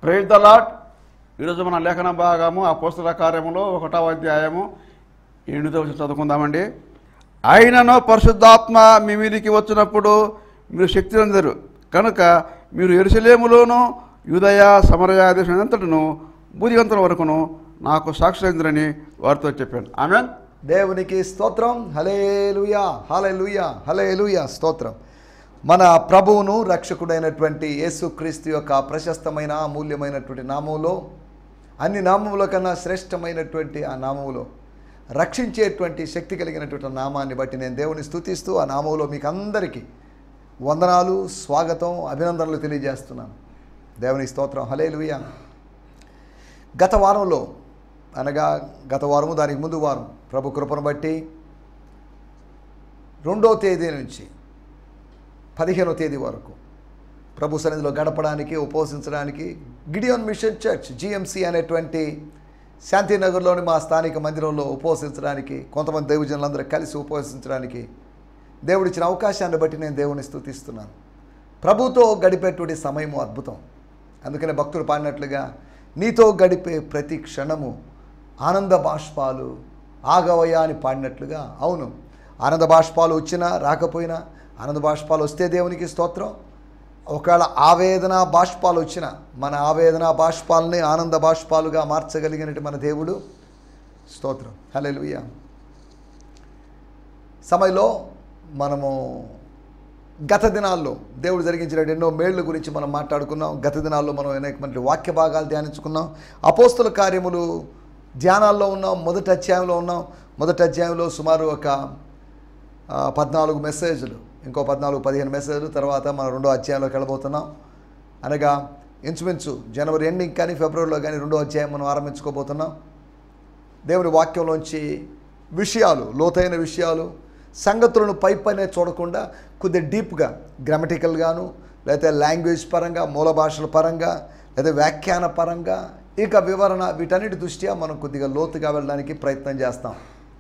Praise the lord. ఈరోజు మన లేఖన భాగము అపోస్తల కార్యములో 1వ అధ్యాయము 8వ వచనం చదువుకుందామండి. ఆయనను పరిశుద్ధాత్మ మీ మీదికి వచ్చినప్పుడు మీరు శక్తి పొందరు కనుక మీరు యెరూషలేములోను యూదయ సమరయ దేశమంతటను భూదిగంతల వరకును నాకు సాక్షులైందని వారితో చెప్పాను. ఆమేన్. దేవునికి స్తోత్రం. హల్లెలూయా, హల్లెలూయా, హల్లెలూయా. స్తోత్రం. మన ప్రభువును రక్షకుడైనటువంటి యేసుక్రీస్తు యొక్క ప్రశస్తమైన అమూల్యమైనటువంటి నామములో, అన్ని నామముల కన్నా శ్రేష్టమైనటువంటి ఆ నామములో, రక్షించేటువంటి శక్తి కలిగినటువంటి నామాన్ని బట్టి నేను దేవుని స్తుతిస్తూ ఆ నామములో మీకు అందరికీ వందనాలు, స్వాగతం, అభినందనలు తెలియజేస్తున్నాను. దేవునికి స్తోత్రం. హల్లెలూయా. గత వారంలో అనగా గత వారము దానికి ముందు వారం ప్రభు కృపను బట్టి 2వ తేదీ నుంచి 15వ తేదీ వరకు ప్రభు సన్నిధిలో గడపడానికి, ఉపవసించడానికి గిడియోన్ మిషన్ చర్చ్ జిఎంసి అనేటువంటి శాంతినగర్లోని మా స్థానిక మందిరంలో ఉపవసించడానికి, కొంతమంది దైవజనులందరూ కలిసి ఉపవసించడానికి దేవుడిచ్చిన అవకాశాన్ని బట్టి నేను దేవుని స్తుతిస్తున్నాను. ప్రభుతో గడిపేటువంటి సమయము అద్భుతం. అందుకనే భక్తులు పాడినట్లుగా నీతో గడిపే ప్రతి క్షణము ఆనంద బాష్పాలు ఆగవయ్యా అని పాడినట్లుగా, అవును, ఆనంద బాష్పాలు వచ్చినా రాకపోయినా, ఆనంద బాష్పాలు వస్తే దేవునికి స్తోత్రం. ఒకవేళ ఆవేదన బాష్పాలు వచ్చినా మన ఆవేదన బాష్పాలని ఆనంద బాష్పాలుగా మార్చగలిగినట్టు మన దేవుడు. స్తోత్రం. హల్లెలూయా. సమయంలో మనము గత దినాల్లో దేవుడు జరిగించిన ఎన్నో మేళ్ల గురించి మనం మాట్లాడుకున్నాం. గత దినాల్లో మనం అనేకమంది వాక్య భాగాలు ధ్యానించుకున్నాం. అపోస్తల కార్యములు ధ్యానాల్లో ఉన్నాం. మొదటి అధ్యాయంలో ఉన్నాం. మొదటి అధ్యాయంలో సుమారు ఒక 14 మెసేజ్లు, ఇంకో 14-15 మెసేజ్లు తర్వాత మనం 2వ అధ్యాయంలోకి వెళ్ళబోతున్నాం. అనగా ఇంచుమించు జనవరి ఎండింగ్ కానీ ఫిబ్రవరిలో కానీ 2వ అధ్యాయం మనం ఆరంభించుకోబోతున్నాం. దేవుని వాక్యంలోంచి విషయాలు, లోతైన విషయాలు, సంగతులను పైపైనే చూడకుండా కొద్దిగా డీప్గా గ్రామటికల్గాను, లేకపోతే లాంగ్వేజ్ పరంగా, మూల భాషల పరంగా, లేదా వ్యాఖ్యాన పరంగా, ఇక వివరణ, వీటన్నిటి దృష్ట్యా మనం కొద్దిగా లోతుగా వెళ్ళడానికి ప్రయత్నం చేస్తాం.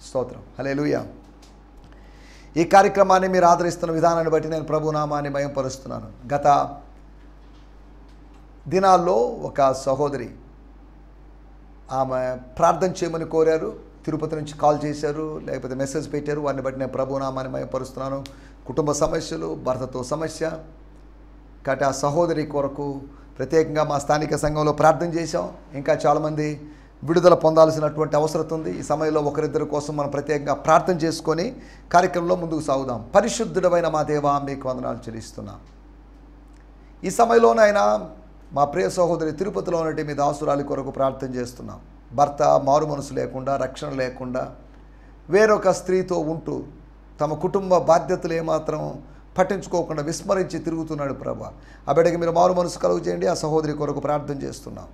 స్తోత్రం. హల్లెలూయా. ఈ కార్యక్రమాన్ని మీరు ఆదరిస్తున్న విధానాన్ని బట్టి నేను ప్రభు నామాన్ని మహిమపరుస్తున్నాను. గత దినాల్లో ఒక సహోదరి ఆమె ప్రార్థన చేయమని కోరారు. తిరుపతి నుంచి కాల్ చేశారు, లేకపోతే మెసేజ్ పెట్టారు. వారిని బట్టి నేను ప్రభు నామాన్ని మహిమపరుస్తున్నాను. కుటుంబ సమస్యలు, భర్తతో సమస్య కాబట్టి ఆ సహోదరి కొరకు ప్రత్యేకంగా మా స్థానిక సంఘంలో ప్రార్థన చేశాం. ఇంకా చాలామంది విడుదల పొందాల్సినటువంటి అవసరం ఉంది. ఈ సమయంలో ఒకరిద్దరి కోసం మనం ప్రత్యేకంగా ప్రార్థన చేసుకొని కార్యక్రమంలో ముందుకు సాగుదాం. పరిశుద్ధుడమైన మా దేవా, మీకు వందనాలు చెల్లిస్తున్నాం. ఈ సమయంలోనైనా మా ప్రియ సహోదరి తిరుపతిలో ఉన్నట్టు మీ దాసురాలి కొరకు ప్రార్థన చేస్తున్నాం. భర్త మారు మనసు లేకుండా, రక్షణ లేకుండా వేరొక స్త్రీతో ఉంటూ తమ కుటుంబ బాధ్యతలు ఏమాత్రం పట్టించుకోకుండా విస్మరించి తిరుగుతున్నాడు. ప్రభా, ఆ బిడ్డకి మీరు మారు మనసు కలుగు చేయండి. ఆ సహోదరి కొరకు ప్రార్థన చేస్తున్నాం.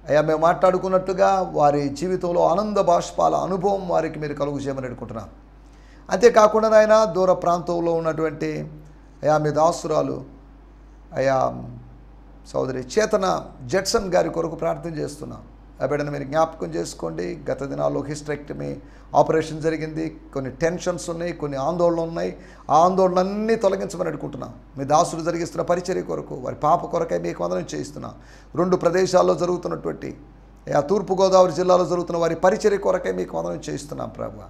అయ్యా, మేము మాట్లాడుకున్నట్టుగా వారి జీవితంలో ఆనంద బాష్పాల అనుభవం వారికి మీరు కలుగు చేయమని అనుకుంటున్నాం. అంతేకాకుండా నాయన దూర ప్రాంతంలో ఉన్నటువంటి అయ్యా మీ దాసురాలు అయ్యా సోదరి చేతన జడ్సన్ గారి కొరకు ప్రార్థన చేస్తున్నాం. ఆ బిడ్డను మీరు జ్ఞాపకం చేసుకోండి. గత దినాల్లో హిస్టరెక్టమీ ఆపరేషన్ జరిగింది. కొన్ని టెన్షన్స్ ఉన్నాయి, కొన్ని ఆందోళనలు ఉన్నాయి. ఆ ఆందోళనలన్నీ తొలగించమని అనుకుంటున్నాం. మీ దాసులు జరిగిస్తున్న పరిచర్య కొరకు, వారి పాప కొరకై మీకు వందనం చేయిస్తున్నాం. 2 ప్రదేశాల్లో జరుగుతున్నటువంటి తూర్పుగోదావరి జిల్లాలో జరుగుతున్న వారి పరిచర్య కొరకై మీకు వందనం చేయిస్తున్నాం. ప్రభు,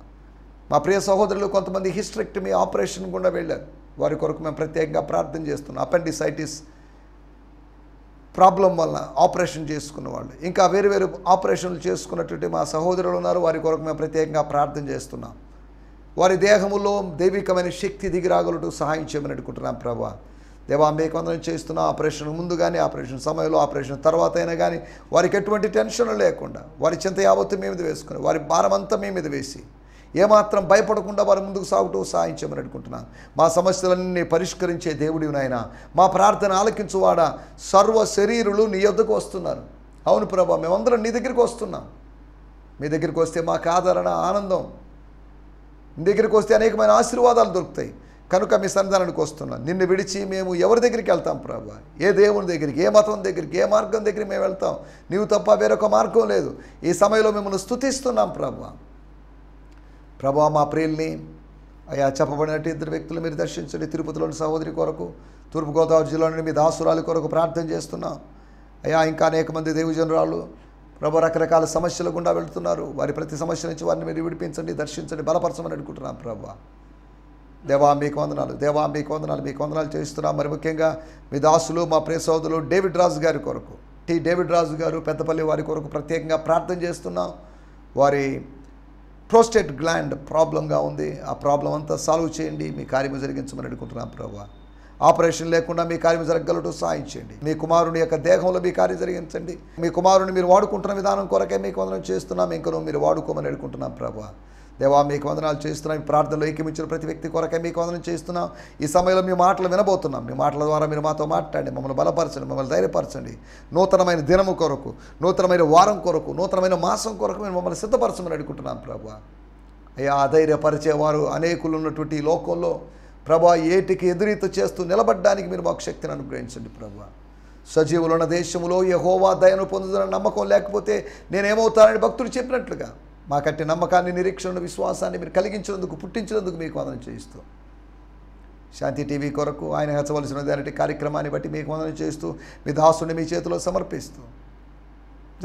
మా ప్రియ సహోదరులు కొంతమంది హిస్టరెక్టమీ ఆపరేషన్ గుండా వెళ్ళారు. వారి కొరకు మేము ప్రత్యేకంగా ప్రార్థన చేస్తున్నాం. అపెండిసైటిస్ ప్రాబ్లం వలన ఆపరేషన్ చేసుకున్న వాళ్ళు, ఇంకా వేరు వేరు ఆపరేషన్లు చేసుకున్నటువంటి మా సహోదరులు ఉన్నారు. వారి కొరకు మేము ప్రత్యేకంగా ప్రార్థన చేస్తున్నాం. వారి దేహములో దైవికమైన శక్తి దిగిరాగలుటూ సహాయం చేయమని అడుగుతున్నాం. ప్రభా, దేవా మీకు వందనం చేస్తున్నాం. ఆపరేషన్ ముందు కానీ, ఆపరేషన్ సమయంలో, ఆపరేషన్ తర్వాత అయినా కానీ వారికి ఎటువంటి టెన్షన్ లేకుండా, వారి చింత యావత్తు మీ మీద వేసుకుని, వారి భారం అంతా మీ మీద వేసి ఏమాత్రం భయపడకుండా వారు ముందుకు సాగుతూ సహాయం చేయమని అడుగుతున్నాను. మా సమస్యలన్నీ పరిష్కరించే దేవుడివి నాయన, మా ప్రార్థన ఆలకించువాడా, సర్వ శరీరులు నీ యొద్దకు వస్తున్నారు. అవును ప్రభా, మేమందరం నీ దగ్గరికి వస్తున్నాం. మీ దగ్గరికి వస్తే మాకు ఆదరణ, ఆనందం, నీ దగ్గరికి వస్తే అనేకమైన ఆశీర్వాదాలు దొరుకుతాయి. కనుక మీ సన్నిధానానికి వస్తున్నాం. నిన్ను విడిచి మేము ఎవరి దగ్గరికి వెళ్తాం ప్రభా? ఏ దేవుని దగ్గరికి, ఏ మతం దగ్గరికి, ఏ మార్గం దగ్గరికి మేము వెళ్తాం? నీవు తప్ప వేరొక మార్గం లేదు. ఈ సమయంలో మిమ్మల్ని స్తుతిస్తున్నాం ప్రభా. ప్రభా, మా ప్రియుల్ని అయ్యా చెప్పబడినట్టు 2 వ్యక్తులు మీరు దర్శించండి. తిరుపతిలోని సహోదరి కొరకు, తూర్పుగోదావరి జిల్లా నుండి మీ దాసురాలి కొరకు ప్రార్థన చేస్తున్నాం. అయ్యా ఇంకా అనేక మంది దేవజనురాలు ప్రభు రకరకాల సమస్యల గుండా వెళుతున్నారు. వారి ప్రతి సమస్య నుంచి వారిని మీరు విడిపించండి, దర్శించండి, బలపరచమని అడుగుతున్నాం ప్రభు. దేవా మీకు వందనాలు, దేవా మీకు వందనాలు, మీకు వందనాలు చేస్తున్నాం. మరి ముఖ్యంగా మీ దాసులు మా ప్రియ సోదరులు డేవిడ్ రాజు గారి కొరకు, డేవిడ్ రాజు గారు పెద్దపల్లి వారి కొరకు ప్రత్యేకంగా ప్రార్థన చేస్తున్నాం. వారి ప్రోస్టేట్ గ్లాండ్ ప్రాబ్లంగా ఉంది. ఆ ప్రాబ్లం అంతా సాల్వ్ చేయండి, మీ కార్యము జరిగించమని అడుగుతున్నాం ప్రభు. ఆపరేషన్ లేకుండా మీ కార్యం జరగగలటూ సాయం చేయండి. మీ కుమారుని యొక్క దేహంలో మీ కార్యం జరిగించండి. మీ కుమారుని మీరు వాడుకుంటున్న విధానం కొరకే మీకు వందనం చేస్తున్నాం. ఇంకనూ మీరు వాడుకోమని అడుగుతున్నాం ప్రభు. దేవా మీకు వందనాలు చేస్తున్నాం. ఈ ప్రార్థనలో ఏకమించిన ప్రతి వ్యక్తి కొరకే మీకు వందనం చేస్తున్నాం. ఈ సమయంలో మీ మాటలు వినబోతున్నాం. మీ మాటల ద్వారా మీరు మాతో మాట్లాడండి, మమ్మల్ని బలపరచండి, మమ్మల్ని ధైర్యపరచండి. నూతనమైన దినము కొరకు, నూతనమైన వారం కొరకు, నూతనమైన మాసం కొరకు మీరు మమ్మల్ని సిద్ధపరచమని అడుగుతున్నాం ప్రభు. అయ్యా అధైర్యపరిచేవారు అనేకులు ఉన్నటువంటి ఈ లోకంలో ప్రభా ఏటికి ఎదురీత చేస్తూ నిలబడడానికి మీరు మాకు శక్తిని అనుగ్రహించండి ప్రభా. సజీవులు ఉన్న దేశంలో యెహోవా దయను పొందుతున్న నమ్మకం లేకపోతే నేనేమవుతానని భక్తుడు చెప్పినట్లుగా మాకంటే నమ్మకాన్ని, నిరీక్షణను, విశ్వాసాన్ని మీరు కలిగించినందుకు, పుట్టించినందుకు మీకు వందనం చేయిస్తూ శాంతి టీవీ కొరకు ఆయన హెచ్చవలసినది అనేటి కార్యక్రమాన్ని బట్టి మీకు వందనం చేస్తూ మీ దాసుని మీ చేతిలో సమర్పిస్తూ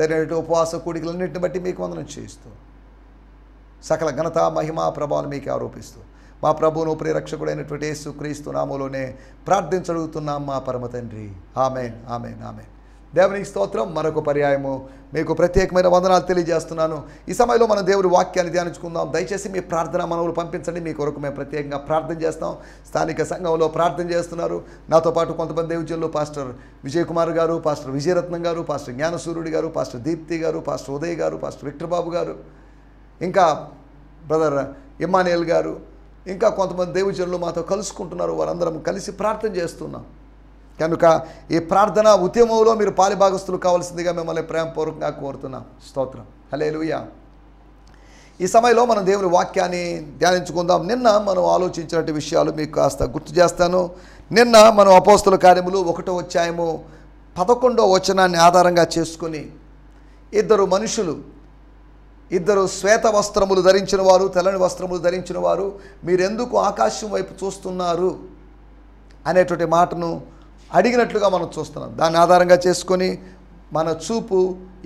జరిగిన ఉపవాస కూడికలన్నింటిని బట్టి మీకు వందనం చేయిస్తూ సకల ఘనత, మహిమ, ప్రభావాలు మీకు ఆరోపిస్తూ మా ప్రభువును ప్రియరక్షకుడైనటువంటి యేసుక్రీస్తు నామములోనే ప్రార్థించగలుగుతున్నాం మా పరమ తండ్రి. ఆమేన్, ఆమేన్, ఆమేన్. దేవునికి స్తోత్రం. మరొక పర్యాయము మీకు ప్రత్యేకమైన వందనాలు తెలియజేస్తున్నాను. ఈ సమయంలో మనం దేవుడి వాక్యాన్ని ధ్యానించుకుందాం. దయచేసి మీ ప్రార్థన మనవులు పంపించండి. మీ కొరకు మేము ప్రత్యేకంగా ప్రార్థన చేస్తాం. స్థానిక సంఘంలో ప్రార్థన చేస్తున్నారు. నాతో పాటు కొంతమంది దేవజనులు పాస్టర్ విజయ్ కుమార్ గారు, పాస్టర్ విజయరత్నం గారు, పాస్టర్ జ్ఞానసూర్యుడు గారు, పాస్టర్ దీప్తి గారు, పాస్టర్ ఉదయ్ గారు, పాస్టర్ విక్టర్ బాబు గారు, ఇంకా బ్రదర్ ఇమ్మానియల్ గారు, ఇంకా కొంతమంది దేవజనులు మాతో కలుసుకుంటున్నారు. వారందరం కలిసి ప్రార్థన చేస్తున్నాం. కనుక ఈ ప్రార్థన ఉద్యమంలో మీరు పాలిభాగస్తులు కావాల్సిందిగా మిమ్మల్ని ప్రేమపూర్వకంగా కోరుతున్నాం. స్తోత్రం. హల్లెలూయా. ఈ సమయంలో మనం దేవుని వాక్యాన్ని ధ్యానించుకుందాం. నిన్న మనం ఆలోచించినటువంటి విషయాలు మీకు కాస్త గుర్తు చేస్తాను. నిన్న మనం అపోస్తల కార్యములు 1వ అధ్యాయము 11వ వచనాన్ని ఆధారంగా చేసుకొని ఇద్దరు మనుషులు, ఇద్దరు శ్వేత వస్త్రములు ధరించిన వారు, తెల్లని వస్త్రములు ధరించిన వారు మీరెందుకు ఆకాశం వైపు చూస్తున్నారు అనేటువంటి మాటను అడిగినట్లుగా మనం చూస్తున్నాం. దాన్ని ఆధారంగా చేసుకొని మన చూపు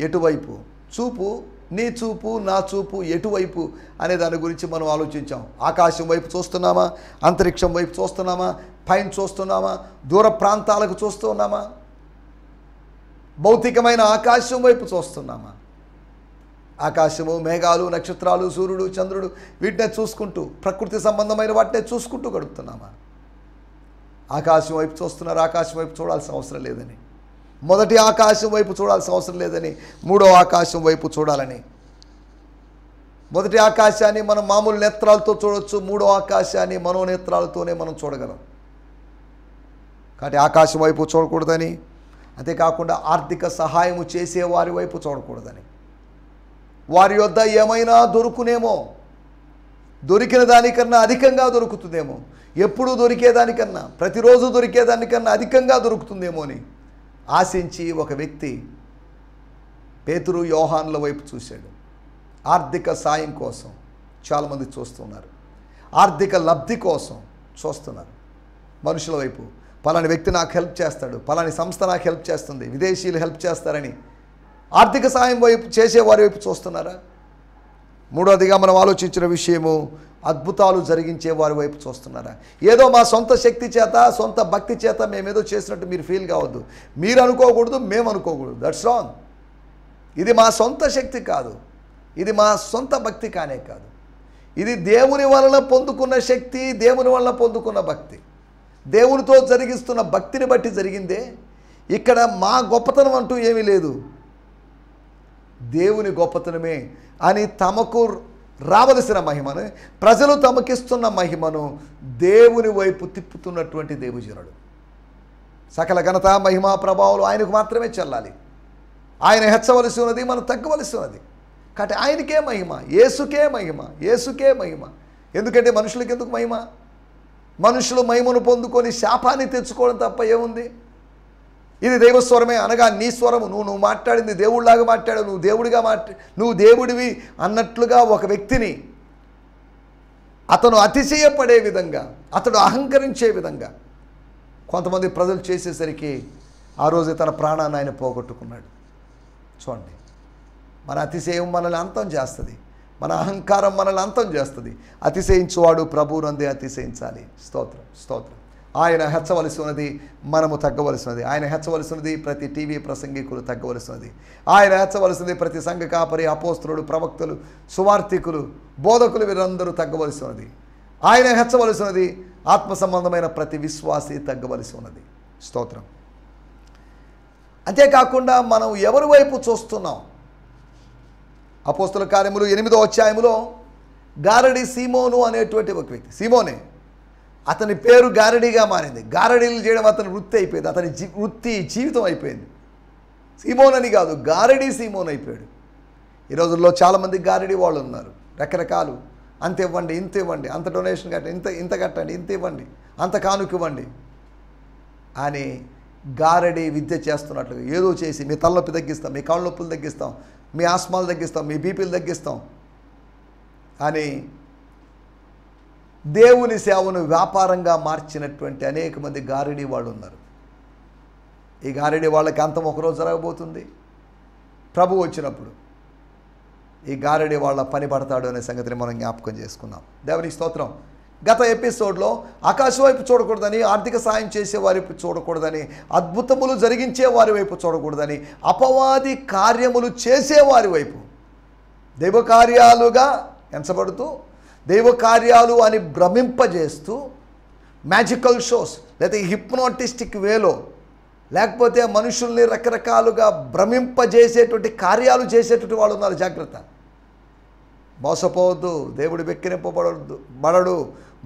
ఎటువైపు, చూపు నీ చూపు నా చూపు ఎటువైపు అనే దాని గురించి మనం ఆలోచించాం. ఆకాశం వైపు చూస్తున్నామా, అంతరిక్షం వైపు చూస్తున్నామా, పైన చూస్తున్నామా, దూర ప్రాంతాలకు చూస్తున్నామా, భౌతికమైన ఆకాశం వైపు చూస్తున్నామా? ఆకాశము, మేఘాలు, నక్షత్రాలు, సూర్యుడు, చంద్రుడు వీటినే చూసుకుంటూ, ప్రకృతి సంబంధమైన వాటినే చూసుకుంటూ గడుపుతున్నామా? ఆకాశం వైపు చూస్తున్నారు. ఆకాశం వైపు చూడాల్సిన అవసరం లేదని, మొదటి ఆకాశం వైపు చూడాల్సిన అవసరం లేదని, మూడో ఆకాశం వైపు చూడాలని. మొదటి ఆకాశాన్ని మనం మామూలు నేత్రాలతో చూడవచ్చు, మూడో ఆకాశాన్ని మనోనేత్రాలతోనే మనం చూడగలం. కాబట్టి ఆకాశం వైపు చూడకూడదని, అంతేకాకుండా ఆర్థిక సహాయము చేసే వారి వైపు చూడకూడదని. వారి యొద్ద ఏమైనా దొరుకునేమో, దొరికిన దానికన్నా అధికంగా దొరుకుతుందేమో, ఎప్పుడు దొరికేదానికన్నా, ప్రతిరోజు దొరికేదానికన్నా అధికంగా దొరుకుతుందేమో అని ఆశించి ఒక వ్యక్తి పేతురు, యోహానుల వైపు చూశాడు. ఆర్థిక సాయం కోసం చాలామంది చూస్తున్నారు. ఆర్థిక లబ్ధి కోసం చూస్తున్నారు. మనుషుల వైపు పలాని వ్యక్తి నాకు హెల్ప్ చేస్తాడు, పలాని సంస్థ నాకు హెల్ప్ చేస్తుంది, విదేశీయులు హెల్ప్ చేస్తారని ఆర్థిక సాయం వైపు చేసేవారి వైపు చూస్తున్నారా? మూడవదిగా మనం ఆలోచించిన విషయము, అద్భుతాలు జరిగించే వారి వైపు చూస్తున్నారా? ఏదో మా సొంత శక్తి చేత, సొంత భక్తి చేత మేమేదో చేసినట్టు మీరు ఫీల్ కావద్దు. మీరు అనుకోకూడదు, మేము అనుకోకూడదు. That's wrong. ఇది మా సొంత శక్తి కాదు, ఇది మా సొంత భక్తి కానే కాదు. ఇది దేవుని వలన పొందుకున్న శక్తి, దేవుని వలన పొందుకున్న భక్తి, దేవునితో జరిగిస్తున్న భక్తిని బట్టి జరిగిందే. ఇక్కడ మా గొప్పతనం అంటూ ఏమీ లేదు, దేవుని గొప్పతనమే అని తమకు రావలసిన మహిమను, ప్రజలు తమకిస్తున్న మహిమను దేవుని వైపు తిప్పుతున్నటువంటి దేవజనుడు. సకల ఘనత, మహిమ, ప్రభావాలు ఆయనకు మాత్రమే చెల్లాలి. ఆయన హెచ్చవలసి ఉన్నది, మనం తగ్గవలసి ఉన్నది. కాబట్టి ఆయనకే మహిమ, యేసుకే మహిమ, యేసుకే మహిమ. ఎందుకంటే మనుషులకి ఎందుకు మహిమ? మనుషులు మహిమను పొందుకొని శాపాన్ని తెచ్చుకోవడం తప్ప ఏముంది? ఇది దైవస్వరమే అనగా నీ స్వరము, నువ్వు మాట్లాడింది దేవుడిలాగా మాట్లాడావు, నువ్వు దేవుడిగా నువ్వు దేవుడివి అన్నట్లుగా ఒక వ్యక్తిని అతను అతిశయపడే విధంగా, అతడు అహంకరించే విధంగా కొంతమంది ప్రజలు చేసేసరికి ఆ రోజే తన ప్రాణాన్ని ఆయన పోగొట్టుకున్నాడు. చూడండి, మన అతిశయం మనల్ని అంతం చేస్తుంది, మన అహంకారం మనల్ని అంతం చేస్తుంది. అతిశయించువాడు ప్రభువునందే అతిశయించాలి. స్తోత్రం, స్తోత్రం. ఆయన హెచ్చవలసి ఉన్నది, మనము తగ్గవలసినది. ఆయన హెచ్చవలసినది ప్రతి టీవీ ప్రసంగికులు తగ్గవలసినది. ఆయన హెచ్చవలసినది ప్రతి సంఘ కాపరి, అపోస్తలుడు, ప్రవక్తలు, సువార్థికులు, బోధకులు, వీరందరూ తగ్గవలసి ఉన్నది. ఆయన హెచ్చవలసినది ఆత్మ సంబంధమైన ప్రతి విశ్వాసి తగ్గవలసి ఉన్నది. స్తోత్రం. అంతేకాకుండా మనం ఎవరి వైపు చూస్తున్నాం? అపోస్తల కార్యములు 8వ అధ్యాయములో గారడి సీమోను అనేటువంటి ఒక వ్యక్తి, సీమోనే, అతని పేరు గారడీగా మారింది. గారడీలు చేయడం అతని వృత్తి అయిపోయింది, అతని వృత్తి జీవితం అయిపోయింది. సీమోన్ అని కాదు, గారడీ సీమోన్ అయిపోయాడు. ఈ రోజుల్లో చాలామంది గారడీ వాళ్ళు ఉన్నారు. రకరకాలు, అంత ఇవ్వండి, ఇంత ఇవ్వండి, అంత డొనేషన్ కట్టండి, ఇంత కట్టండి, ఇంత ఇవ్వండి, అంత కానుక ఇవ్వండి అని గారడీ విద్య చేస్తున్నట్లుగా ఏదో చేసి మీ తలనొప్పి తగ్గిస్తాం, మీ కాళ్ళ నొప్పులు తగ్గిస్తాం, మీ ఆస్మాలు తగ్గిస్తాం, మీ బీపీలు తగ్గిస్తాం అని దేవుని సేవను వ్యాపారంగా మార్చినటువంటి అనేక మంది గారడీ వాళ్ళు ఉన్నారు. ఈ గారడీ వాళ్ళకి అంతం ఒకరోజు జరగబోతుంది. ప్రభు వచ్చినప్పుడు ఈ గారడీ వాళ్ళ పని పడతాడు అనే సంగతిని మనం జ్ఞాపకం చేసుకున్నాం. దేవునికి స్తోత్రం. గత ఎపిసోడ్లో ఆకాశం వైపు చూడకూడదని, ఆర్థిక సాయం చేసే వారి వైపు చూడకూడదని, అద్భుతములు జరిగించే వారి వైపు చూడకూడదని, అపవాది కార్యములు చేసేవారి వైపు, దైవ కార్యాలుగా ఎంచబడుతూ దైవ కార్యాలు అని భ్రమింపజేస్తూ మ్యాజికల్ షోస్ లేకపోతే హిప్నోటిస్టిక్ వేలో లేకపోతే మనుషుల్ని రకరకాలుగా భ్రమింపజేసేటువంటి కార్యాలు చేసేటువంటి వాళ్ళు ఉన్నారు. జాగ్రత్త, మోసపోవద్దు. దేవుడు బడడు,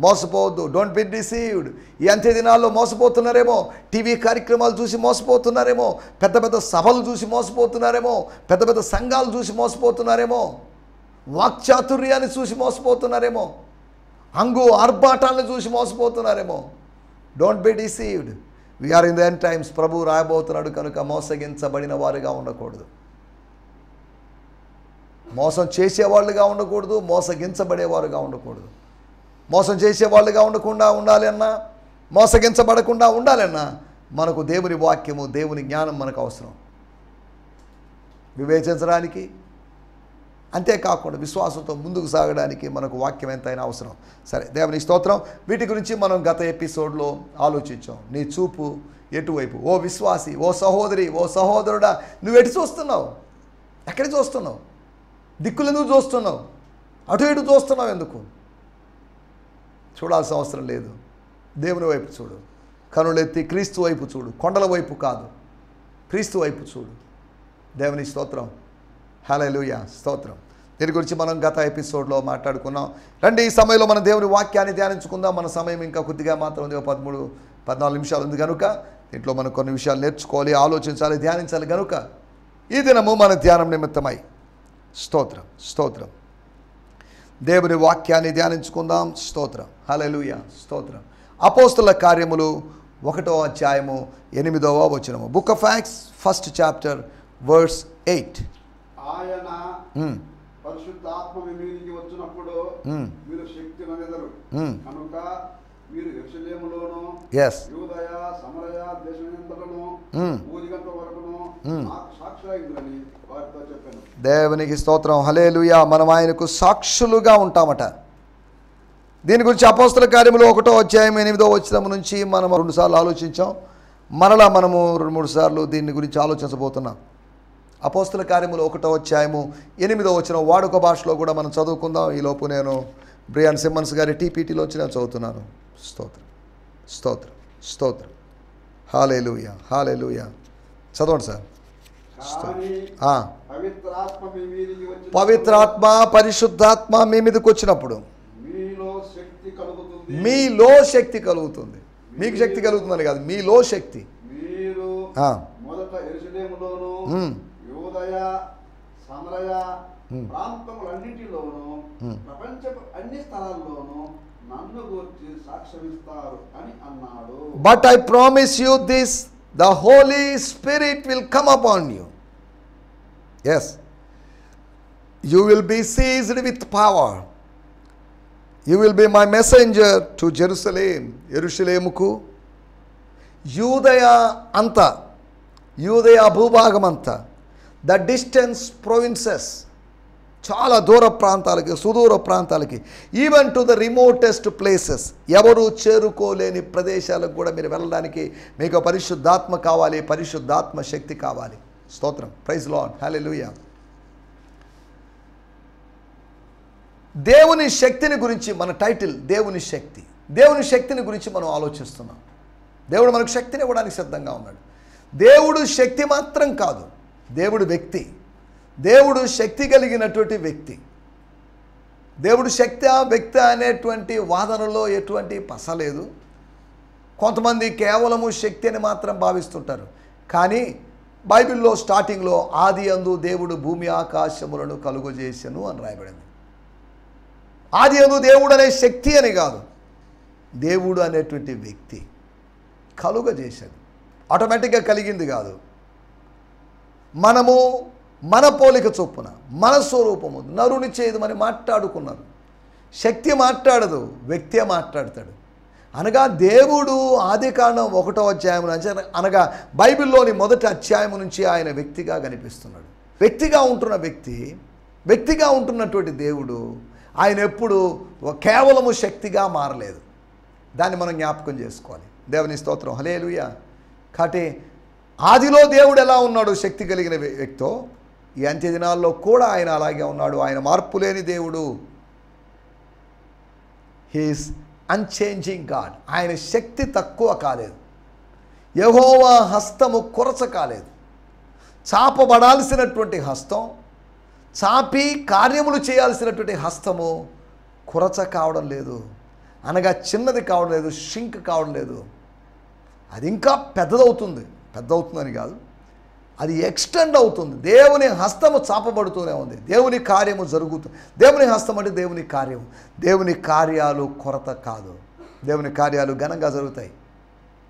మోసపోవద్దు. Don't be deceived. ఈ అంత్య దినాల్లో మోసపోతున్నారేమో, టీవీ కార్యక్రమాలు చూసి మోసపోతున్నారేమో, పెద్ద పెద్ద సభలు చూసి మోసపోతున్నారేమో, పెద్ద పెద్ద సంఘాలు చూసి మోసపోతున్నారేమో, వాక్చాతుర్యాన్ని చూసి మోసపోతున్నారేమో, హంగు ఆర్భాటాలను చూసి మోసపోతున్నారేమో. Don't be deceived. We're in the end times. ప్రభు రాయబోతున్నాడు కనుక మోసగించబడిన వారుగా ఉండకూడదు, మోసం చేసేవాళ్ళుగా ఉండకూడదు, మోసగించబడేవారుగా ఉండకూడదు. మోసం చేసేవాళ్ళుగా ఉండకుండా ఉండాలన్నా, మోసగించబడకుండా ఉండాలన్నా మనకు దేవుని వాక్యము, దేవుని జ్ఞానం మనకు అవసరం వివేచించడానికి. అంతేకాకుండా విశ్వాసంతో ముందుకు సాగడానికి మనకు వాక్యం ఎంతైనా అవసరం. సరే, దేవుని స్తోత్రం. వీటి గురించి మనం గత ఎపిసోడ్లో ఆలోచించాం. నీ చూపు ఎటువైపు? ఓ విశ్వాసి, ఓ సహోదరి, ఓ సహోదరుడా, నువ్వు ఎటు చూస్తున్నావు? ఎక్కడి చూస్తున్నావు? దిక్కులు ఎందుకు చూస్తున్నావు? అటు ఇటు చూస్తున్నావు ఎందుకు? చూడాల్సిన అవసరం లేదు. దేవుని వైపు చూడు, కనులెత్తి క్రీస్తు వైపు చూడు. కొండల వైపు కాదు, క్రీస్తు వైపు చూడు. దేవుని స్తోత్రం. హల్లెలూయా, స్తోత్రం. దీని గురించి మనం గత ఎపిసోడ్లో మాట్లాడుకున్నాం. రండి, ఈ సమయంలో మన దేవుని వాక్యాన్ని ధ్యానించుకుందాం. మన సమయం ఇంకా కొద్దిగా మాత్రం ఉంది, 13-14 నిమిషాలు ఉంది కనుక దీంట్లో మనం కొన్ని విషయాలు నేర్చుకోవాలి, ఆలోచించాలి, ధ్యానించాలి కనుక ఈ దినము మన ధ్యానం నిమిత్తమై స్తోత్రం, స్తోత్రం, దేవుని వాక్యాన్ని ధ్యానించుకుందాం. స్తోత్రం, హల్లెలూయా, స్తోత్రం. అపోస్తల కార్యములు 1వ అధ్యాయము 8వ వచనము. Book of acts 1st chapter verse 8. ఆయన పరిశుద్ధాత్మ మీ మీదికి వచ్చినప్పుడు మీరు శక్తి నొందెదరు కనుక మీరు యెరూషలేములోను యూదయ సమరయ దేశమంతటను భూదిగంత వరకును నాకు సాక్షులైందని వారితో చెప్పాను. దేవునికి స్తోత్రం, హల్లెలూయా. మనం ఆయనకు సాక్షులుగా ఉంటామట. దీని గురించి అపోస్తల కార్యములు 1వ అధ్యాయం 8వ వచనం నుంచి మనం 2 సార్లు ఆలోచించాం. మరలా మనము 2-3 సార్లు దీని గురించి ఆలోచించబోతున్నాం. అపోస్తల కార్యములు 1వ అధ్యాయము 8వ వచనం వాడుక భాషలో కూడా మనం చదువుకుందాం. ఈలోపు నేను బ్రియాన్ సిమ్మన్స్ గారి టీపీటీలో వచ్చి నేను చదువుతున్నాను. స్తోత్రం, స్తోత్రం, స్తోత్రం, హల్లెలూయా, హల్లెలూయా. చదవండి సార్. పవిత్రాత్మ, పరిశుద్ధాత్మ మీ మీదకి వచ్చినప్పుడు మీలో శక్తి కలుగుతుంది. మీకు శక్తి కలుగుతుందని కాదు, మీలో శక్తి. మీరు మొదట యెరూషలేములోను యూదయ సమరయ ప్రాంతములన్నిటిలోనూ ప్రపంచపు అన్ని స్థలాల్లోనూ నన్ను గురించి సాక్ష్యమిస్తారు అని అన్నాడు. But I promise you this, the holy spirit will come upon you. Yes, you will be seized with power. You will be my messenger to Jerusalem. యెరూషలేముకు, యూదయ అంతా, యూదయ భూభాగమంతా, ద డిస్టెన్స్ ప్రొవిన్సెస్, చాలా దూర ప్రాంతాలకి, సుదూర ప్రాంతాలకి, even to the remotest places, ఎవరు చేరుకోలేని ప్రదేశాలకు కూడా మీరు వెళ్ళడానికి మీకు పరిశుద్ధాత్మ కావాలి, పరిశుద్ధాత్మ శక్తి కావాలి. స్తోత్రం. Praise Lord. హల్లెలూయా. దేవుని శక్తిని గురించి మన టైటిల్ దేవుని శక్తి. దేవుని శక్తిని గురించి మనం ఆలోచిస్తున్నాం. దేవుడు మనకు శక్తిని ఇవ్వడానికి సిద్ధంగా ఉన్నాడు. దేవుడు శక్తి మాత్రం కాదు, దేవుడు వ్యక్తి. దేవుడు శక్తి కలిగినటువంటి వ్యక్తి. దేవుడు శక్తి వ్యక్తి అనేటువంటి వాదనలో ఎటువంటి పసలేదు. కొంతమంది కేవలము శక్తి అని మాత్రం భావిస్తుంటారు. కానీ బైబిల్లో స్టార్టింగ్లో ఆది యందు దేవుడు భూమి ఆకాశములను కలుగజేసెను అని రాయబడింది. ఆది యందు దేవుడు అనే శక్తి అని కాదు, దేవుడు అనేటువంటి వ్యక్తి కలుగజేశాడు. ఆటోమేటిక్గా కలిగింది కాదు. మనము మన పోలిక చొప్పున, మన స్వరూపము నరుని చేయదమని మాట్లాడుకున్నారు. శక్తి మాట్లాడదు, వ్యక్తే మాట్లాడతాడు. అనగా దేవుడు ఆదికాండం 1వ అధ్యాయం నుంచి, అనగా బైబిల్లోని మొదటి అధ్యాయం నుంచి ఆయన వ్యక్తిగా కనిపిస్తున్నాడు. వ్యక్తిగా ఉంటున్న వ్యక్తి, వ్యక్తిగా ఉంటున్నటువంటి దేవుడు ఆయన ఎప్పుడు కేవలము శక్తిగా మారలేదు. దాన్ని మనం జ్ఞాపకం చేసుకోవాలి. దేవుని స్తోత్రం. హల్లెలూయా. కాబట్టి ఆదిలో దేవుడు ఎలా ఉన్నాడు శక్తి కలిగిన వ్యక్తో, ఈ అంత్య దినాల్లో కూడా ఆయన అలాగే ఉన్నాడు. ఆయన మార్పు లేని దేవుడు. He is unchanging God. ఆయన శక్తి తక్కువ కాలేదు. యెహోవా హస్తము కొరచ కాలేదు. చాపబడాల్సినటువంటి హస్తం, చాపి కార్యములు చేయాల్సినటువంటి హస్తము కొరచ కావడం లేదు. అనగా చిన్నది కావడం లేదు, షింక్ కావడం లేదు. అది ఇంకా పెద్దదవుతుందని కాదు, అది ఎక్స్టెండ్ అవుతుంది. దేవుని హస్తము చాపబడుతూనే ఉంది. దేవుని కార్యము జరుగుతుంది. దేవుని హస్తం అంటే దేవుని కార్యము. దేవుని కార్యాలు కొరత కాదు. దేవుని కార్యాలు ఘనంగా జరుగుతాయి.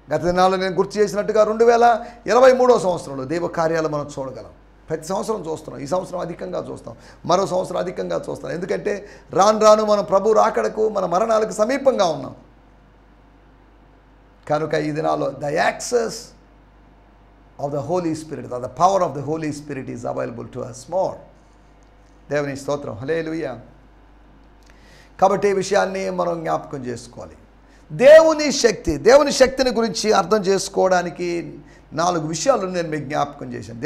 గత దినాల్లో నేను గుర్తు చేసినట్టుగా 2023వ సంవత్సరంలో దేవ కార్యాలు మనం చూడగలం. ప్రతి సంవత్సరం చూస్తున్నాం. ఈ సంవత్సరం అధికంగా చూస్తాం, మరో సంవత్సరం అధికంగా చూస్తాం. ఎందుకంటే రాను మనం ప్రభు రాకడకు, మన మరణాలకు సమీపంగా ఉన్నాం. కనుక ఈ దినాల్లో the access of the holy spirit, the power of the holy spirit is available to us more. దేవుని స్తోత్రం. హల్లెలూయా. కాబట్టి ఈ విషయాన్ని మనం జ్ఞాపకం చేసుకోవాలి. దేవుని శక్తిని గురించి అర్థం చేసుకోవడానికి 4 విషయాలు నేను మీకు జ్ఞాపకం చేశాను.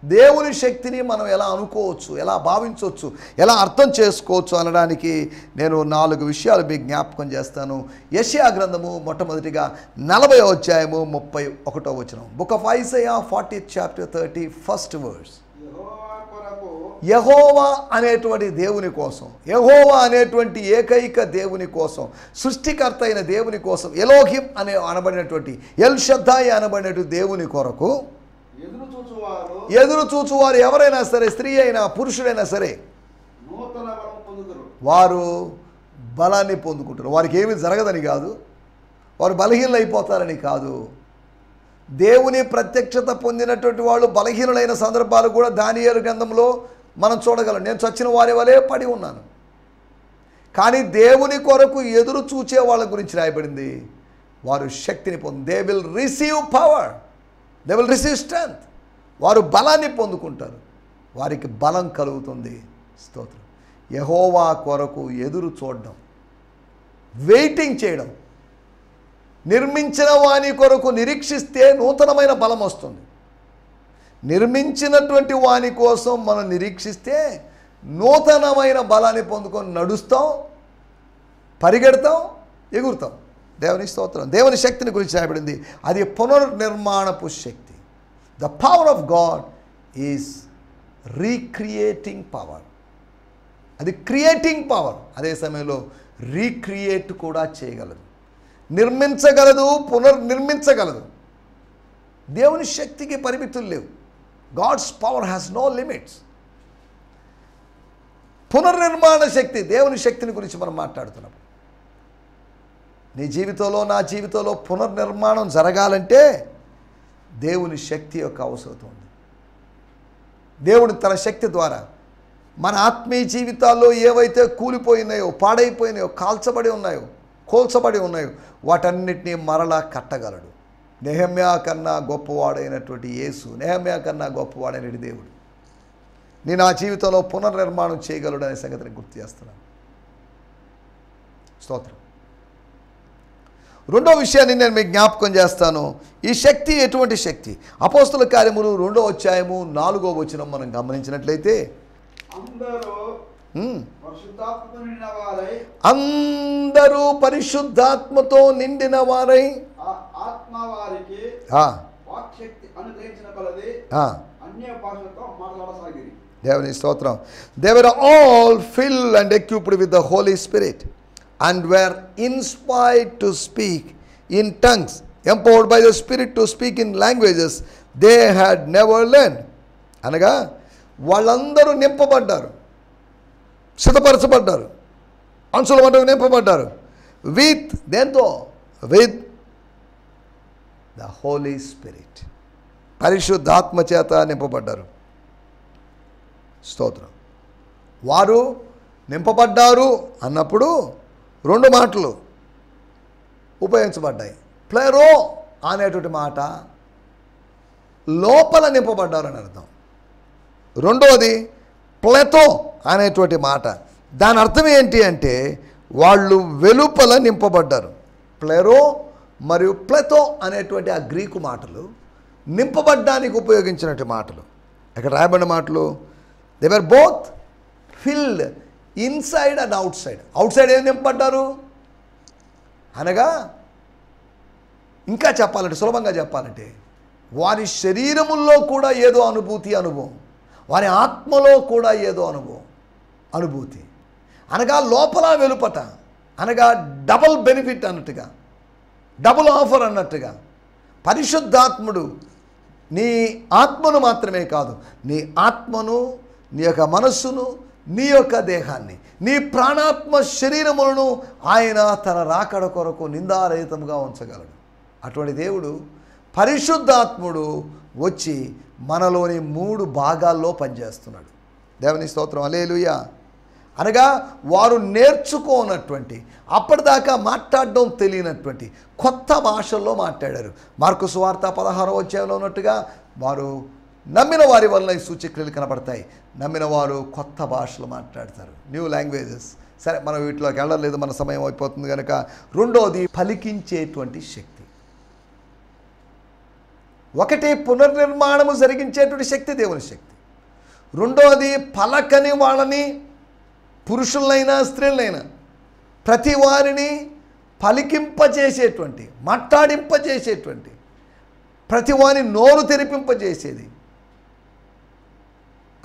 దేవుని శక్తిని మనం ఎలా అనుకోవచ్చు, ఎలా భావించవచ్చు, ఎలా అర్థం చేసుకోవచ్చు అనడానికి నేను 4 విషయాలు మీకు జ్ఞాపకం చేస్తాను. యెషయా గ్రంథము మొట్టమొదటిగా 40వ అధ్యాయము 31వ వచనం. Book of Isaiah 40th chapter 31st verse. యెహోవా అనేటువంటి దేవుని కోసం, యెహోవా అనేటువంటి ఏకైక దేవుని కోసం, సృష్టికర్త అయిన దేవుని కోసం, ఎలోహిం అనబడినటువంటి, ఎల్ షద్దాయి అనబడినటువంటి దేవుని కొరకు ఎదురు చూచువారు ఎవరైనా సరే, స్త్రీ అయినా పురుషుడైనా సరే, వారు బలాన్ని పొందుకుంటారు. వారికి ఏమీ జరగదని కాదు, వారు బలహీనలు అయిపోతారని కాదు. దేవుని ప్రత్యక్షత పొందినటువంటి వాళ్ళు బలహీనులైన సందర్భాలు కూడా దానియేలు గ్రంథంలో మనం చూడగలం. నేను చచ్చిన వారి వలె పడి ఉన్నాను. కానీ దేవుని కొరకు ఎదురు చూచే వాళ్ళ గురించి రాయబడింది, వారు శక్తిని they will receive power, they will receive strength. వారు బలాన్ని పొందుకుంటారు, వారికి బలం కలుగుతుంది. స్తోత్రం. యెహోవా కొరకు ఎదురు చూడడం, వెయిటింగ్ చేయడం. నిర్మించిన వాని కొరకు నిరీక్షిస్తే నూతనమైన బలం వస్తుంది. నిర్మించినటువంటి వాని కోసం మనం నిరీక్షిస్తే నూతనమైన బలాన్ని పొందుకొని నడుస్తాం, పరిగెడతాం, ఎగురుతాం. దేవుని స్తోత్రం. దేవుని శక్తిని గురించి రాయబడింది, అది పునర్నిర్మాణపు శక్తి. The power of God is recreating power. అది క్రియేటింగ్ పవర్, అదే సమయంలో రీక్రియేట్ కూడా చేయగలదు, నిర్మించగలదు, పునర్నిర్మించగలదు. దేవుని శక్తికి పరిమితులు లేవు. God's power has no limits. పునర్నిర్మాణ శక్తి, దేవుని శక్తిని గురించి మనం మాట్లాడుతున్నాం. నీ జీవితంలో, నా జీవితంలో పునర్నిర్మాణం జరగాలంటే దేవుని శక్తి యొక్క అవసరం ఉంది. దేవుడు తన శక్తి ద్వారా మన ఆత్మీయ జీవితాల్లో ఏవైతే కూలిపోయినాయో, పాడైపోయినాయో, కోల్చబడి ఉన్నాయో వాటన్నిటినీ మరలా కట్టగలడు. నెహెమ్యా కన్నా గొప్పవాడైనటువంటి యేసు, నెహెమ్యా కన్నా గొప్పవాడైనటువంటి దేవుడు నేను నా జీవితంలో పునర్నిర్మాణం చేయగలడు అనే సంగతిని గుర్తు చేస్తున్నాను. స్తోత్రం. రెండో విషయాన్ని నేను మీకు జ్ఞాపకం చేస్తాను. ఈ శక్తి ఎటువంటి శక్తి? అపోస్తుల కార్యములు 2వ అధ్యాయము 4వ వచనం మనం గమనించినట్లయితే అందరూ పరిశుద్ధాత్మతో నిండిన వారై దేవుని స్తోత్రం. They were all filled and equipped with the Holy Spirit and were inspired to speak in tongues, empowered by the Spirit to speak in languages they had never learned. అనగా వాళ్ళందరూ నింపబడ్డారు, సిద్ధపరచబడ్డారు, అంశుల మటుకు నింపబడ్డారు. విత్ దేంతో? విత్ ద హోలీ స్పిరిట్, పరిశుద్ధాత్మ చేత నింపబడ్డారు. స్తోత్రం. వారు నింపబడ్డారు అన్నప్పుడు 2 మాటలు ఉపయోగించబడ్డాయి. ప్లెరో అనేటువంటి మాట లోపల నింపబడ్డారు అని అర్థం. రెండవది ప్లెతో అనేటువంటి మాట, దాని అర్థం ఏంటి అంటే వాళ్ళు వెలుపల నింపబడ్డారు. ప్లెరో మరియు ప్లెతో అనేటువంటి ఆ గ్రీకు మాటలు నింపబడ్డానికి ఉపయోగించినటువంటి మాటలు. ఇక్కడ రాయబడిన మాటలు they were both filled inside and outside. Outside ఏం నింపబడ్డారు అనగా, ఇంకా చెప్పాలంటే, సులభంగా చెప్పాలంటే, వారి శరీరముల్లో కూడా ఏదో అనుభవం, వారి ఆత్మలో కూడా ఏదో అనుభూతి అనగా లోపల వెలుపట, అనగా డబుల్ బెనిఫిట్ అన్నట్టుగా, డబుల్ ఆఫర్ అన్నట్టుగా పరిశుద్ధాత్ముడు నీ ఆత్మను మాత్రమే కాదు, నీ ఆత్మను, నీ యొక్క మనస్సును, నీ యొక్క దేహాన్ని, నీ ప్రాణాత్మ శరీరములను ఆయన తన రాకడ కొరకు నిందారహితంగా ఉంచగలడు. అటువంటి దేవుడు పరిశుద్ధాత్ముడు వచ్చి మనలోని 3 భాగాల్లో పనిచేస్తున్నాడు. దేవుని స్తోత్రం. హల్లెలూయా. అనగా వారు నేర్చుకోనటువంటి, అప్పటిదాకా మాట్లాడడం తెలియనటువంటి కొత్త భాషల్లో మాట్లాడారు. మార్కు సువార్త 16వ అధ్యాయంలో ఉన్నట్టుగా వారు నమ్మిన వారి వలన ఈ సూచక్రియలు కనబడతాయి. నమ్మిన వారు కొత్త భాషలు మాట్లాడతారు, న్యూ లాంగ్వేజెస్. సరే, మనం వీటిలోకి వెళ్ళలేదు, మన సమయం అయిపోతుంది కనుక. రెండోది పలికించేటువంటి శక్తి. ఒకటి పునర్నిర్మాణము జరిగించేటువంటి శక్తి, దేవుని శక్తి. రెండోది పలకని వాళ్ళని, పురుషులైనా స్త్రీలైనా ప్రతి వారిని పలికింపజేసేటువంటి, మాట్లాడింపజేసేటువంటి, ప్రతి వారిని నోరు తెరిపింపజేసేది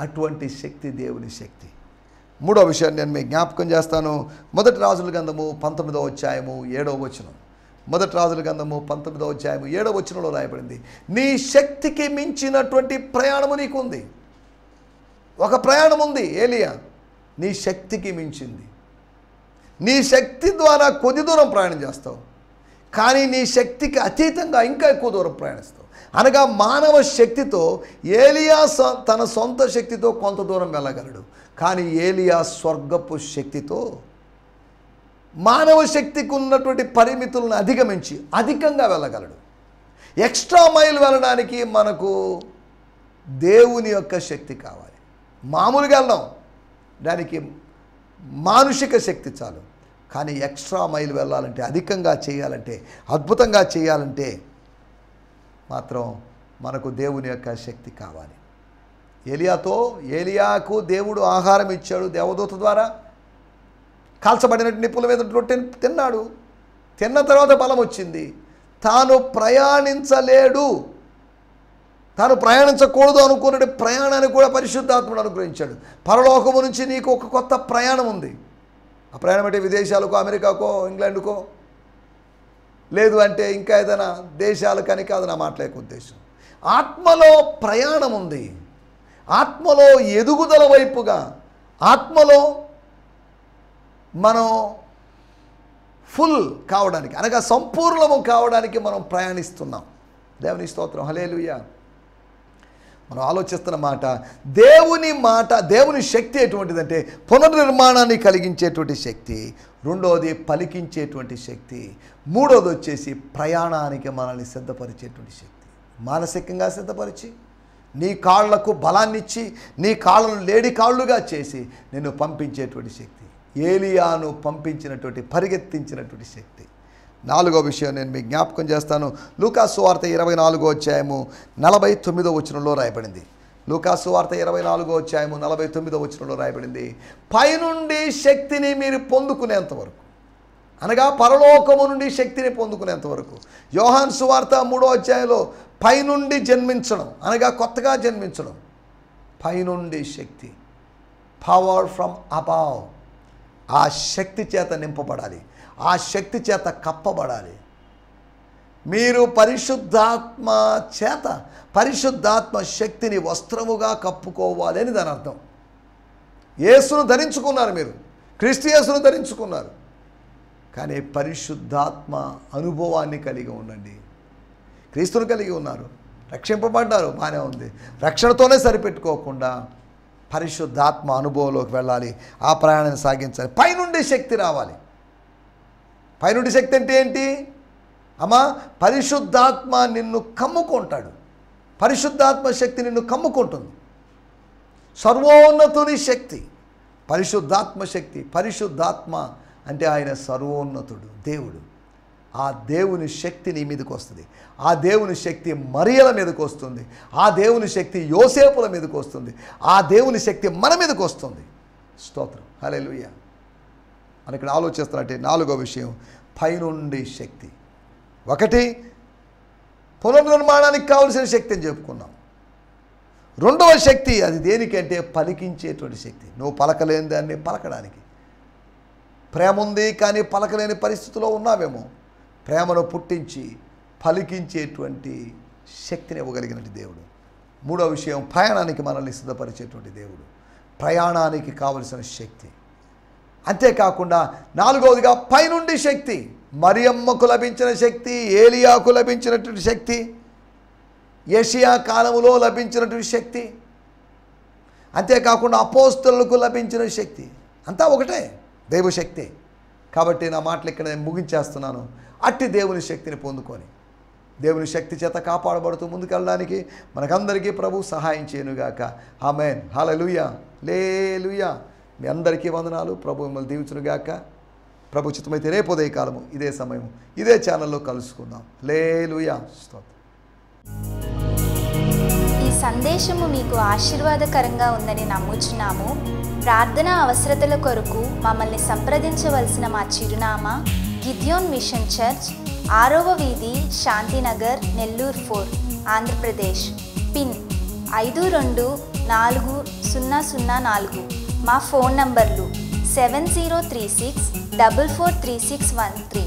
అటువంటి శక్తి దేవుని శక్తి. మూడో విషయాన్ని నేను మీకు జ్ఞాపకం చేస్తాను. మొదటి రాజుల గ్రంథము 19వ అధ్యాయము 7వ వచనం. మొదటి రాజుల గ్రంథము 19వ అధ్యాయము 7వ వచనంలో రాయబడింది, నీ శక్తికి మించినటువంటి ప్రయాణము నీకుంది. ఒక ప్రయాణం ఉంది ఏలియా, నీ శక్తికి మించింది. నీ శక్తి ద్వారా కొద్ది దూరం ప్రయాణం చేస్తావు, కానీ నీ శక్తికి అతీతంగా ఇంకా ఎక్కువ దూరం ప్రయాణిస్తావు. అనగా మానవ శక్తితో ఏలియా తన సొంత శక్తితో కొంత దూరం వెళ్ళగలడు, కానీ ఏలియా స్వర్గపు శక్తితో మానవ శక్తికి ఉన్నటువంటి పరిమితులను అధిగమించి అధికంగా వెళ్ళగలడు. ఎక్స్ట్రా మైల్ వెళ్ళడానికి మనకు దేవుని యొక్క శక్తి కావాలి. మామూలుగా వెళ్ళాం, దానికి మానుషిక శక్తి చాలు. కానీ ఎక్స్ట్రా మైల్ వెళ్ళాలంటే, అధికంగా చేయాలంటే, అద్భుతంగా చేయాలంటే మాత్రం మనకు దేవుని యొక్క శక్తి కావాలి. ఏలియాకు దేవుడు ఆహారం ఇచ్చాడు దేవదూత ద్వారా. కాల్చబడినట్టు నిప్పుల మీద రొట్టెని తిన్నాడు. తిన్న తర్వాత బలం వచ్చింది. తాను ప్రయాణించలేడు, తాను ప్రయాణించకూడదు అనుకున్న ప్రయాణాన్ని కూడా పరిశుద్ధాత్ముడు అనుగ్రహించాడు. పరలోకము నుంచి నీకు ఒక కొత్త ప్రయాణం ఉంది. ఆ ప్రయాణం అంటే విదేశాలకో, అమెరికాకో, ఇంగ్లాండ్కో, లేదు అంటే ఇంకా ఏదైనా దేశాలకని కాదు నా మాట్లాడే ఉద్దేశం. ఆత్మలో ప్రయాణం ఉంది. ఆత్మలో ఎదుగుదల వైపుగా, ఆత్మలో మనం ఫుల్ కావడానికి, అనగా సంపూర్ణము కావడానికి మనం ప్రయాణిస్తున్నాం. దేవుని స్తోత్రం. హల్లెలూయా. మనం ఆలోచిస్తున్న మాట, దేవుని మాట, దేవుని శక్తి ఎటువంటిదంటే పునర్నిర్మాణాన్ని కలిగించేటువంటి శక్తి, రెండవది పలికించేటువంటి శక్తి, మూడవది వచ్చేసి ప్రయాణానికి మనల్ని సిద్ధపరిచేటువంటి శక్తి. మానసికంగా సిద్ధపరిచి నీ కాళ్లకు బలాన్నిచ్చి నీ కాళ్ళను లేడి కాళ్ళుగా చేసి నిన్ను పంపించేటువంటి శక్తి, ఏలియాను పంపించినటువంటి పరిగెత్తించినటువంటి శక్తి. నాలుగో విషయం నేను మీకు జ్ఞాపకం చేస్తాను. లూకాసు వార్త 24వ అధ్యాయము 49వ వచనంలో రాయబడింది. లూకాసు వార్త 24వ అధ్యాయము 49వ వచనంలో రాయబడింది, పైనుండి శక్తిని మీరు పొందుకునేంత వరకు, అనగా పరలోకము నుండి శక్తిని పొందుకునేంత వరకు. యోహాను సువార్త 3వ అధ్యాయంలో పైనుండి జన్మించడం అనగా కొత్తగా జన్మించడం, పైనుండి శక్తి, పవర్ ఫ్రమ్ అబౌవ్. ఆ శక్తి చేత నింపబడాలి, ఆ శక్తి చేత కప్పబడాలి. మీరు పరిశుద్ధాత్మ చేత, పరిశుద్ధాత్మ శక్తిని వస్త్రముగా కప్పుకోవాలి అని దాని అర్థం. యేసును ధరించుకున్నారు, మీరు క్రీస్తు యేసును ధరించుకున్నారు, కానీ పరిశుద్ధాత్మ అనుభవాన్ని కలిగి ఉండండి. క్రీస్తును కలిగి ఉన్నారు, రక్షింపబడ్డారు, బాగానే ఉంది. రక్షణతోనే సరిపెట్టుకోకుండా పరిశుద్ధాత్మ అనుభవంలోకి వెళ్ళాలి, ఆ ప్రయాణాన్ని సాగించాలి. పైనుండి శక్తి రావాలి. పైనుండి శక్తి అంటే ఏంటి అమ్మా? పరిశుద్ధాత్మ నిన్ను కమ్ముకుంటాడు, పరిశుద్ధాత్మ శక్తి నిన్ను కమ్ముకుంటుంది. సర్వోన్నతుని శక్తి పరిశుద్ధాత్మ శక్తి. పరిశుద్ధాత్మ అంటే ఆయన సర్వోన్నతుడు, దేవుడు. ఆ దేవుని శక్తి నీ మీదకి వస్తుంది, ఆ దేవుని శక్తి మరియల మీదకి వస్తుంది, ఆ దేవుని శక్తి యోసేపుల మీదకి వస్తుంది, ఆ దేవుని శక్తి మన మీదకి వస్తుంది. స్తోత్రం, హల్లెలూయా. అని ఇక్కడ ఆలోచిస్తున్నట్టే నాలుగో విషయం, పైనుండి శక్తి. ఒకటి పునర్నిర్మాణానికి కావలసిన శక్తి అని చెప్పుకున్నాం. రెండవ శక్తి అది దేనికంటే పలికించేటువంటి శక్తి. నువ్వు పలకలేని దాన్ని పలకడానికి. ప్రేమ ఉంది కానీ పలకలేని పరిస్థితిలో ఉన్నావేమో, ప్రేమను పుట్టించి పలికించేటువంటి శక్తిని ఇవ్వగలిగినటువంటి దేవుడు. మూడో విషయం, ప్రయాణానికి మనల్ని సిద్ధపరిచేటువంటి దేవుడు, ప్రయాణానికి కావలసిన శక్తి. అంతేకాకుండా నాలుగవదిగా పైనుండి శక్తి. మరియమ్మకు లభించిన శక్తి, ఏలియాకు లభించినటువంటి శక్తి, యెషయా కాలములో లభించినటువంటి శక్తి, అంతేకాకుండా అపోస్తలులకు లభించిన శక్తి, అంతా ఒకటే, దైవశక్తి. కాబట్టి నా మాటలు ఇక్కడ నేను ముగించేస్తున్నాను. అట్టి దేవుని శక్తిని పొందుకొని దేవుని శక్తి చేత కాపాడబడుతూ ముందుకెళ్ళడానికి మనకందరికీ ప్రభు సహాయం చేయనుగాక. ఆమేన్, హల్లెలూయా, లేలుయా. మీ అందరికీ వందనాలు. ప్రభు మిమ్మల్ని దీవించునుగాక. ప్రభు చిత్తమైతే రేపు ఉదయకాలము ఇదే సమయం ఇదే ఛానల్లో కలుసుకుందాం. లేలుయా, స్తోత్రం. ఈ సందేశము మీకు ఆశీర్వాదకరంగా ఉందని నమ్ముచున్నాము. ప్రార్థనా అవసరతల కొరకు మమ్మల్ని సంప్రదించవలసిన మా చిరునామా గిద్యోన్ మిషన్ చర్చ్, 6వ వీధి, శాంతినగర్, నెల్లూరు 4, ఆంధ్రప్రదేశ్. పిన్ 524004. మా ఫోన్ నంబర్లు 7036443613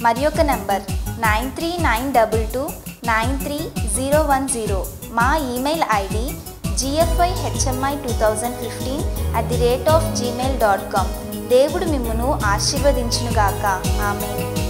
మరి ఒక నంబర్ 9392293010. మా ఈమెయిల్ ఐడి gfihmi2015@gmail.com. దేవుడు మిమ్మును ఆశీర్వదించునుగాక. ఆమేన్.